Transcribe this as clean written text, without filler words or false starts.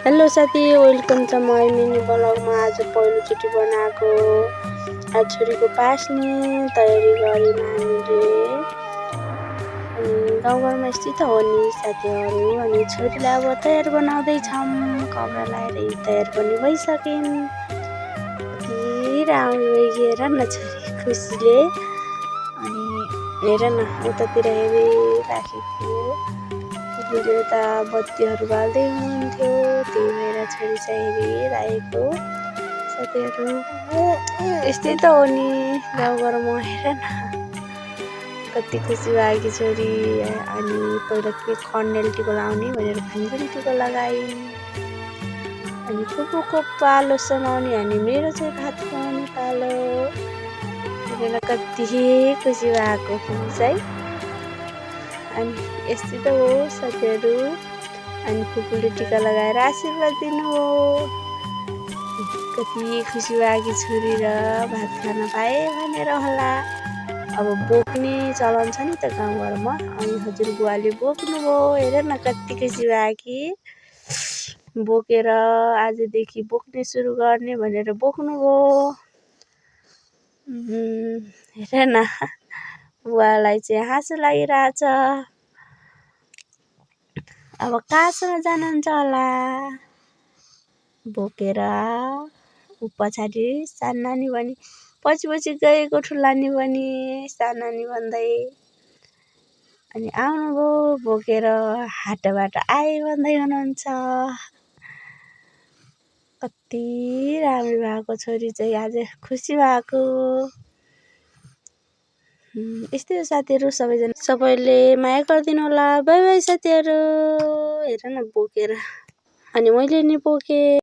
Hello साथी, welcome छ my mini ब्लगमा। आज पहिलोचोटि बनाएको आज छोरीको पास्ने तयारी गरेन हामीले। अनि गाउँघरमा यस्तै त हो नि साथीहरू। अनि छोरीलाई अब तयार बनाउँदैछौँ, कपडा लगाएर तयार पनि भइसकिन्। कति राम्रो हेर न छोरी खुसीले। अनि हेर न उतातिर हेरिराखेको फुपूले त बत्तीहरू बाल्दै हुनुहुन्थ्यो, त्यही भएर छोरी चाहिँ हेरिरहेको। साथीहरू यस्तै त हो नि गाउँघरमा। हेर न कति खुसी भएको छोरी। अनि पहिला के खन्डेल टिको लाउने भनेर खन्डेल टिको लगाइन्। अनि फुपूको पालो समाउने अनि मेरो चाहिँ भात खुवाउने पालो। हेरेर कति खुसी भएको फुपू चाहिँ। अनि यस्तै त हो साथीहरू। अनि फुपूले टिका लगाएर आशीर्वाद दिनुभयो। कति खुसी भएको छोरी र भात खान पाए भनेर होला। अब बोक्ने चलन छ नि त गाउँघरमा। अनि हजुरबुवाले बोक्नुभयो। हेर न कति खुसी भयो कि बोकेर आजदेखि बोक्ने सुरु गर्ने भनेर बोक्नुभयो। हेर न बुवालाई चाहिँ हाँसो लागिरहेछ। अब कहाँसम्म जानुहुन्छ होला बोकेर। ऊ पछाडि सानो नानी पनि पछि गएको ठुलो नानी पनि सानो नानी भन्दै। अनि आउनुभयो बोकेर हाटबाट आए भन्दै हुनुहुन्छ। कति राम्रो भएको छोरी चाहिँ आज खुसी भएको। यस्तै हो साथीहरू। सबैले माया गरिदिनु होला। बाई बाई साथीहरू। हेर न बोकेर अनि मैले नि बोकेँ।